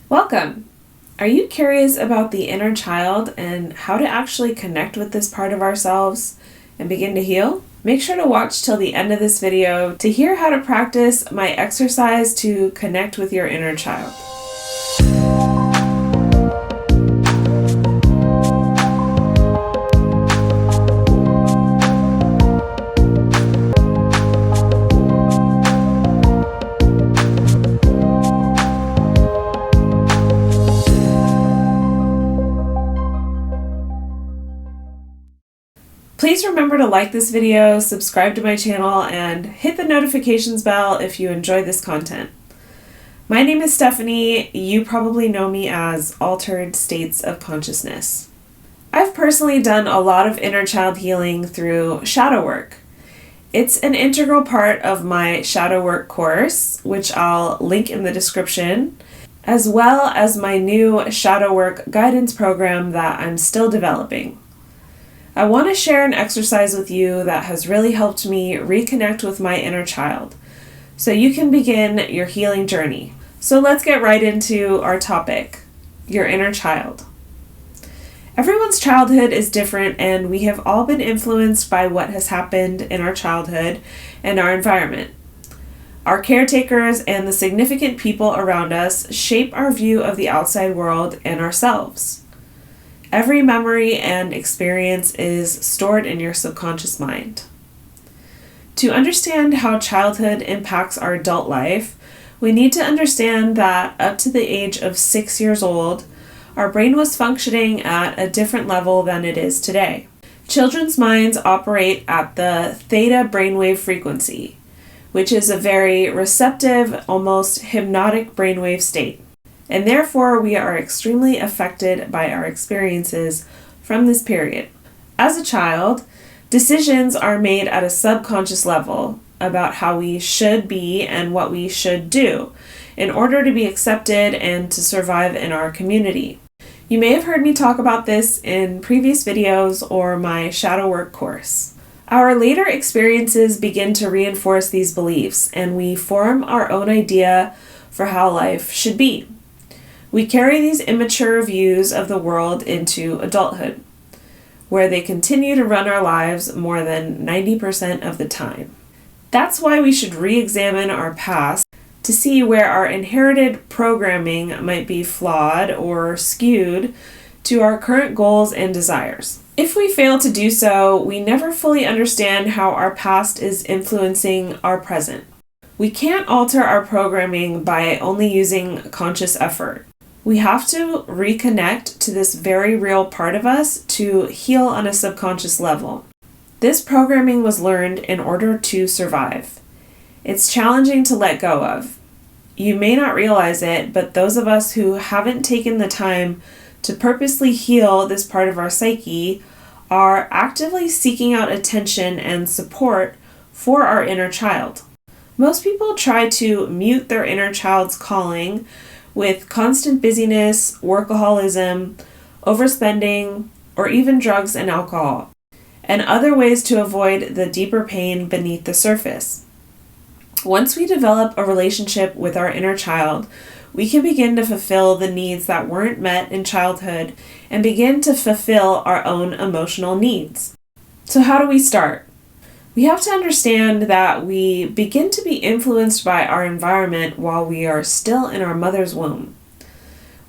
Welcome! Are you curious about the inner child and how to actually connect with this part of ourselves and begin to heal? Make sure to watch till the end of this video to hear how to practice my exercise to connect with your inner child. Please remember to like this video, subscribe to my channel, and hit the notifications bell if you enjoy this content. My name is Stephanie. You probably know me as Altered States of Consciousness. I've personally done a lot of inner child healing through shadow work. It's an integral part of my shadow work course, which I'll link in the description, as well as my new shadow work guidance program that I'm still developing. I want to share an exercise with you that has really helped me reconnect with my inner child so you can begin your healing journey. So let's get right into our topic, your inner child. Everyone's childhood is different, and we have all been influenced by what has happened in our childhood and our environment. Our caretakers and the significant people around us shape our view of the outside world and ourselves. Every memory and experience is stored in your subconscious mind. To understand how childhood impacts our adult life, we need to understand that up to the age of 6 years old, our brain was functioning at a different level than it is today. Children's minds operate at the theta brainwave frequency, which is a very receptive, almost hypnotic brainwave state. And therefore, we are extremely affected by our experiences from this period. As a child, decisions are made at a subconscious level about how we should be and what we should do in order to be accepted and to survive in our community. You may have heard me talk about this in previous videos or my shadow work course. Our later experiences begin to reinforce these beliefs, and we form our own idea for how life should be. We carry these immature views of the world into adulthood, where they continue to run our lives more than 90% of the time. That's why we should re-examine our past to see where our inherited programming might be flawed or skewed to our current goals and desires. If we fail to do so, we never fully understand how our past is influencing our present. We can't alter our programming by only using conscious effort. We have to reconnect to this very real part of us to heal on a subconscious level. This programming was learned in order to survive. It's challenging to let go of. You may not realize it, but those of us who haven't taken the time to purposely heal this part of our psyche are actively seeking out attention and support for our inner child. Most people try to mute their inner child's calling with constant busyness, workaholism, overspending, or even drugs and alcohol, and other ways to avoid the deeper pain beneath the surface. Once we develop a relationship with our inner child, we can begin to fulfill the needs that weren't met in childhood and begin to fulfill our own emotional needs. So how do we start? We have to understand that we begin to be influenced by our environment while we are still in our mother's womb.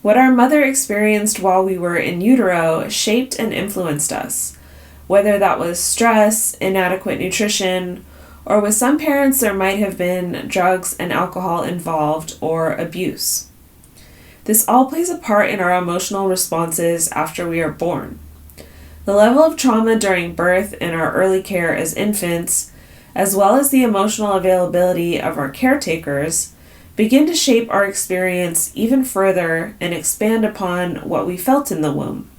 What our mother experienced while we were in utero shaped and influenced us, whether that was stress, inadequate nutrition, or with some parents there might have been drugs and alcohol involved or abuse. This all plays a part in our emotional responses after we are born. The level of trauma during birth and our early care as infants, as well as the emotional availability of our caretakers, begin to shape our experience even further and expand upon what we felt in the womb.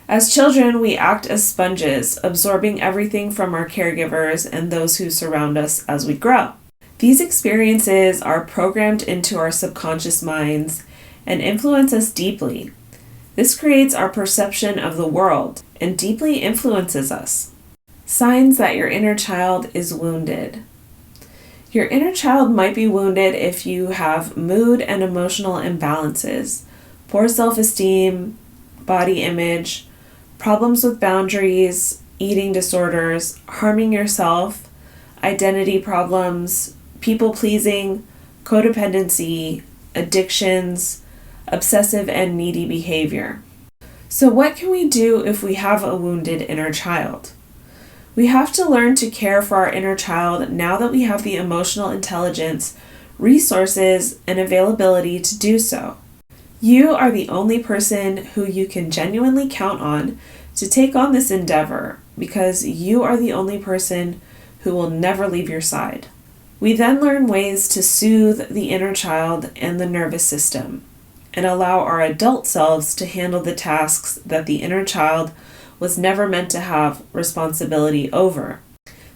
As children, we act as sponges, absorbing everything from our caregivers and those who surround us as we grow. These experiences are programmed into our subconscious minds and influence us deeply. This creates our perception of the world and deeply influences us. Signs that your inner child is wounded. Your inner child might be wounded if you have mood and emotional imbalances, poor self-esteem, body image, problems with boundaries, eating disorders, harming yourself, identity problems, people-pleasing, codependency, addictions, obsessive and needy behavior. So what can we do if we have a wounded inner child? We have to learn to care for our inner child now that we have the emotional intelligence, resources, and availability to do so. You are the only person who you can genuinely count on to take on this endeavor because you are the only person who will never leave your side. We then learn ways to soothe the inner child and the nervous system and allow our adult selves to handle the tasks that the inner child was never meant to have responsibility over,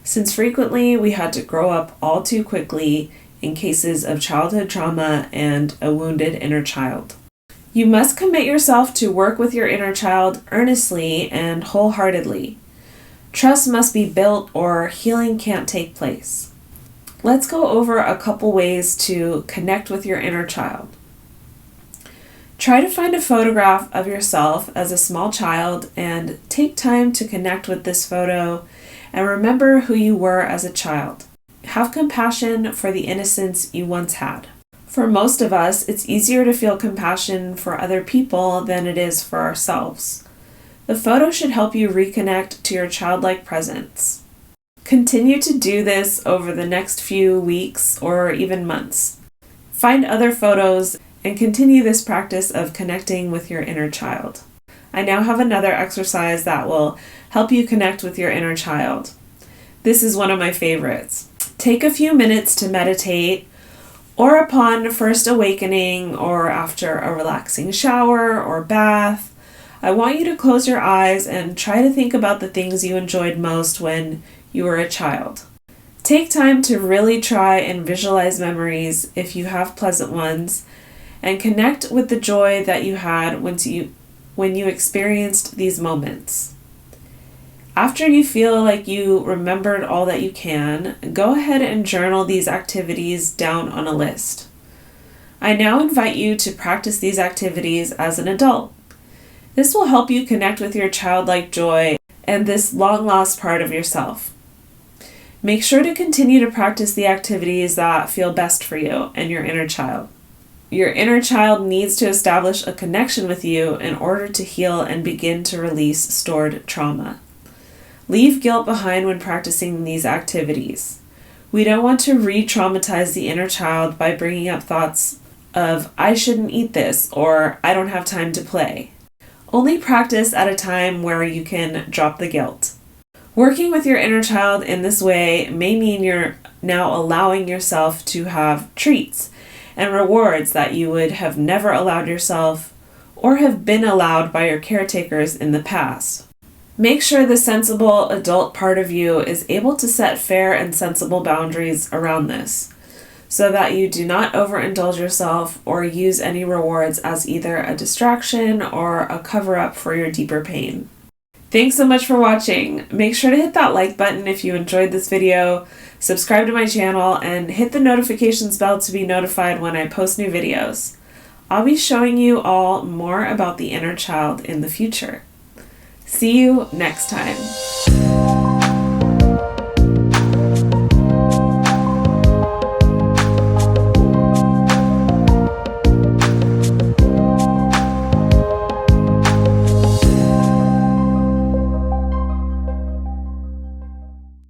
since frequently we had to grow up all too quickly in cases of childhood trauma and a wounded inner child. You must commit yourself to work with your inner child earnestly and wholeheartedly. Trust must be built or healing can't take place. Let's go over a couple ways to connect with your inner child. Try to find a photograph of yourself as a small child and take time to connect with this photo and remember who you were as a child. Have compassion for the innocence you once had. For most of us, it's easier to feel compassion for other people than it is for ourselves. The photo should help you reconnect to your childlike presence. Continue to do this over the next few weeks or even months. Find other photos and continue this practice of connecting with your inner child. I now have another exercise that will help you connect with your inner child. This is one of my favorites. Take a few minutes to meditate, or upon first awakening, or after a relaxing shower or bath. I want you to close your eyes and try to think about the things you enjoyed most when you were a child. Take time to really try and visualize memories if you have pleasant ones, and connect with the joy that you had when you experienced these moments. After you feel like you remembered all that you can, go ahead and journal these activities down on a list. I now invite you to practice these activities as an adult. This will help you connect with your childlike joy and this long-lost part of yourself. Make sure to continue to practice the activities that feel best for you and your inner child. Your inner child needs to establish a connection with you in order to heal and begin to release stored trauma. Leave guilt behind when practicing these activities. We don't want to re-traumatize the inner child by bringing up thoughts of, I shouldn't eat this, or I don't have time to play. Only practice at a time where you can drop the guilt. Working with your inner child in this way may mean you're now allowing yourself to have treats and rewards that you would have never allowed yourself or have been allowed by your caretakers in the past. Make sure the sensible adult part of you is able to set fair and sensible boundaries around this, so that you do not overindulge yourself or use any rewards as either a distraction or a cover-up for your deeper pain. Thanks so much for watching. Make sure to hit that like button if you enjoyed this video, subscribe to my channel, and hit the notifications bell to be notified when I post new videos. I'll be showing you all more about the inner child in the future. See you next time.